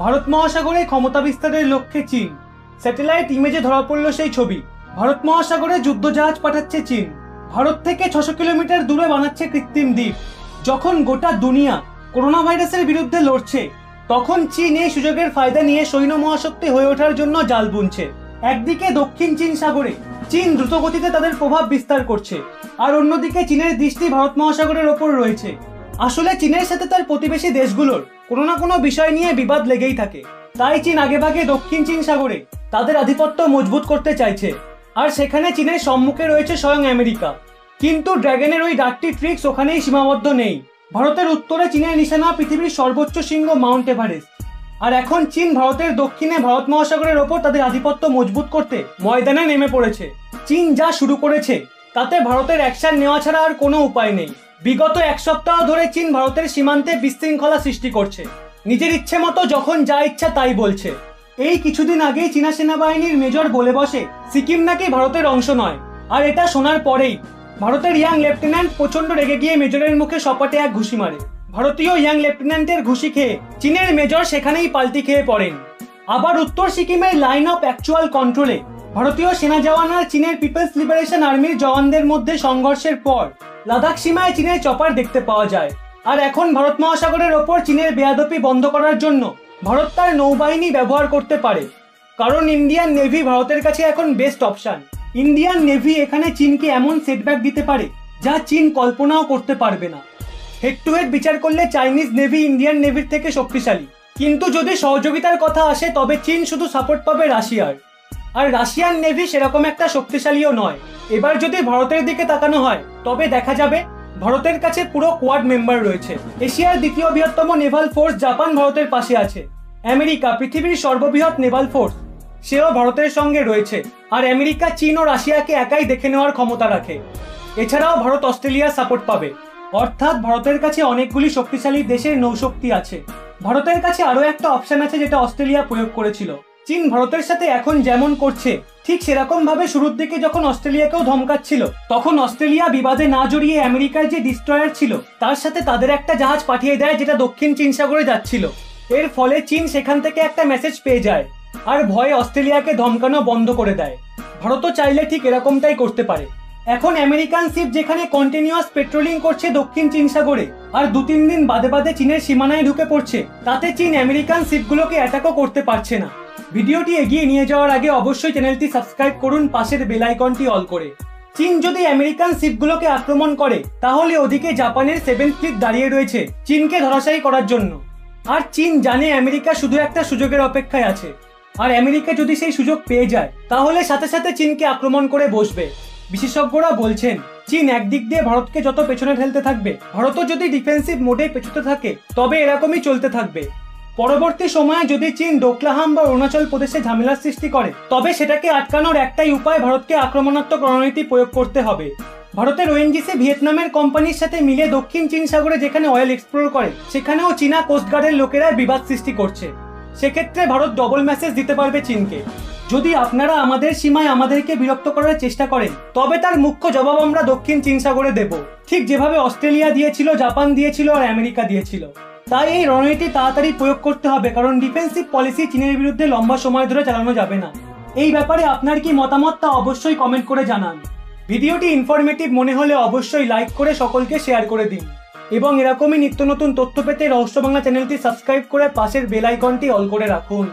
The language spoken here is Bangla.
ভারত মহাসাগরে ক্ষমতা বিস্তারের লক্ষ্যে চীন। স্যাটেলাইট ইমেজে ধরা পড়ল সেই ছবি। ভারত মহাসাগরে যুদ্ধজাহাজ পাঠাচ্ছে চীন। ভারত থেকে 600 কিলোমিটার দূরে বানাচ্ছে কৃত্রিম দ্বীপ। যখন গোটা দুনিয়া করোনা ভাইরাসের বিরুদ্ধে লড়ছে, তখন চীন এই সুযোগের ফায়দা নিয়ে সৈন্য মহাশক্তি হয়ে ওঠার জন্য জাল বুনছে। একদিকে দক্ষিণ চীন সাগরে চীন দ্রুত গতিতে তাদের প্রভাব বিস্তার করছে, আর অন্যদিকে চীনের দৃষ্টি ভারত মহাসাগরের ওপর রয়েছে। আসলে চীনের সাথে তার প্রতিবেশী দেশগুলোর কোনো না কোনো বিষয় নিয়ে বিবাদ লেগেই থাকে। তাই চীন আগেভাগে দক্ষিণ চীন সাগরে তাদের আধিপত্য মজবুত করতে চাইছে, আর সেখানে চীনের সম্মুখে রয়েছে স্বয়ং আমেরিকা। কিন্তু ড্র্যাগনের ওই ডার্টি ট্রিক্স ওখানেই সীমাবদ্ধ নেই। ভারতের উত্তরে চীনের নিশানা পৃথিবীর সর্বোচ্চ শৃঙ্গ মাউন্ট এভারেস্ট। আর এখন চীন ভারতের দক্ষিণে ভারত মহাসাগরের ওপর তাদের আধিপত্য মজবুত করতে ময়দানে নেমে পড়েছে। চীন যা শুরু করেছে তাতে ভারতের অ্যাকশন নেওয়া ছাড়া আর কোনো উপায় নেই। বিগত এক সপ্তাহ ধরে চীন ভারতের সীমান্তে বিশৃঙ্খলা সৃষ্টি করছে। নিজের ইচ্ছে মতো যখন যা ইচ্ছা তাই বলছে। এই কিছুদিন আগেই চীনা সেনাবাহিনীর মেজর বলে বসে সিকিম নাকি ভারতের অংশ নয়। আর এটা শোনার পরেই ভারতের ইয়াং লেফটেন্যান্ট প্রচন্ড রেগে গিয়ে মেজরের মুখে সপাটে এক ঘুষি মারে। ভারতীয় ইয়াং লেফটেন্যান্টের ঘুষি খেয়ে চীনের মেজর সেখানেই পাল্টি খেয়ে পড়েন। আবার উত্তর সিকিমের লাইন অফ অ্যাকচুয়াল কন্ট্রোলে ভারতীয় সেনা জওয়ান আর চীনের পিপলস লিবারেশন আর্মির জওয়ানদের মধ্যে সংঘর্ষের পর লাদাখ সীমায় চীনের চপার দেখতে পাওয়া যায়। আর এখন ভারত মহাসাগরের ওপর চীনের বেয়াদপি বন্ধ করার জন্য ভারত তার নৌবাহিনী ব্যবহার করতে পারে, কারণ ইন্ডিয়ান নেভি ভারতের কাছে এখন বেস্ট অপশন। ইন্ডিয়ান নেভি এখানে চীনকে এমন সেটব্যাক দিতে পারে যা চীন কল্পনাও করতে পারবে না। হেড টু হেড বিচার করলে চাইনিজ নেভি ইন্ডিয়ান নেভির থেকে শক্তিশালী, কিন্তু যদি সহযোগিতার কথা আসে তবে চীন শুধু সাপোর্ট পাবে রাশিয়ার, আর রাশিয়ান নেভি সেরকম একটা শক্তিশালীও নয়। এবার যদি ভারতের দিকে তাকানো হয় তবে দেখা যাবে ভারতের কাছে পুরো কোয়াড মেম্বার রয়েছে। এশিয়ার দ্বিতীয় বৃহত্তম নেভাল ফোর্স জাপান ভারতের পাশে আছে। আমেরিকা পৃথিবীর সর্ববৃহৎ নেভাল ফোর্স, সেও ভারতের সঙ্গে রয়েছে। আর আমেরিকা চীন ও রাশিয়াকে একাই দেখে নেওয়ার ক্ষমতা রাখে। এছাড়াও ভারত অস্ট্রেলিয়ার সাপোর্ট পাবে, অর্থাৎ ভারতের কাছে অনেকগুলি শক্তিশালী দেশের নৌশক্তি আছে। ভারতের কাছে আরও একটা অপশন আছে যেটা অস্ট্রেলিয়া প্রয়োগ করেছিল। চীন ভারতের সাথে এখন যেমন করছে ঠিক সেরকম ভাবে শুরুর দিকে যখন অস্ট্রেলিয়াকেও ধমকাচ্ছিল, তখন অস্ট্রেলিয়া বিবাদে না জড়িয়ে আমেরিকার যে ডিস্ট্রয়ার ছিল তার সাথে তাদের একটা জাহাজ পাঠিয়ে দেয় যেটা দক্ষিণ চীন সাগরে যাচ্ছিল। এর ফলে চীন সেখান থেকে একটা মেসেজ পেয়ে যায় আর ভয়ে অস্ট্রেলিয়াকে ধমকানো বন্ধ করে দেয়। ভারতও চাইলে ঠিক এরকমটাই করতে পারে। এখন আমেরিকান শিপ যেখানে কন্টিনিউয়াস পেট্রোলিং করছে দক্ষিণ চীন সাগরে আর 2-3 দিন বাদে বাদে চীনের সীমানায় ঢুকে পড়ছে, তাতে চীন আমেরিকান শিপগুলোকে অ্যাটাকও করতে পারছে না। ভিডিওটি এগিয়ে নিয়ে যাওয়ার আগে অবশ্যই চ্যানেলটি সাবস্ক্রাইব করুন পাশের বেল আইকনটি অল করে। চীন যদি আমেরিকান শিপগুলোকে আক্রমণ করে তাহলে ওদিকে জাপানের 7th ফ্লিট দাঁড়িয়ে রয়েছে চীনকে ধরাশায়ী করার জন্য। আর চীন জানে আমেরিকা শুধু একটা সুযোগের অপেক্ষায় আছে, আর আমেরিকা যদি সেই সুযোগ পেয়ে যায় তাহলে সাথে সাথে চীনকে আক্রমণ করে বসবে। বিশেষজ্ঞরা বলছেন চীন একদিক দিয়ে ভারতকে যত পেছনে ঠেলতে থাকবে, ভারতও যদি ডিফেন্সিভ মোডে পেছতে থাকে তবে এরকমই চলতে থাকবে। পরবর্তী সময়ে যদি চীন ডোকলাহাম বা অরুণাচল প্রদেশে ঝামেলার সৃষ্টি করে তবে সেটাকে আটকানোর একটাই উপায় ভারতকে আক্রমণাত্মক রণনীতি প্রয়োগ করতে হবে। ভারতের ওএনজিসি ভিয়েতনামের কোম্পানির সাথে মিলে দক্ষিণ চীন সাগরে যেখানে অয়েল এক্সপ্লোর করে সেখানেও চীনা কোস্টগার্ডের লোকেরা বিবাদ সৃষ্টি করছে। সেক্ষেত্রে ভারত ডবল মেসেজ দিতে পারবে চীনকে, যদি আপনারা আমাদের সীমায় আমাদেরকে বিরক্ত করার চেষ্টা করেন তবে তার মুখ্য জবাব আমরা দক্ষিণ চীন সাগরে দেব, ঠিক যেভাবে অস্ট্রেলিয়া দিয়েছিল, জাপান দিয়েছিল আর আমেরিকা দিয়েছিল। তাই এই রণনীতি তাড়াতাড়ি প্রয়োগ করতে হবে, কারণ ডিফেন্সিভ পলিসি চীনের বিরুদ্ধে লম্বা সময় ধরে চালানো যাবে না। এই ব্যাপারে আপনার কি মতামত তা অবশ্যই কমেন্ট করে জানান। ভিডিওটি ইনফরমেটিভ মনে হলে অবশ্যই লাইক করে সকলকে শেয়ার করে দিন, এবং এরকমই নিত্য নতুন তথ্য পেতে রহস্য বাংলা চ্যানেলটি সাবস্ক্রাইব করে পাশের বেল আইকনটি অল করে রাখুন।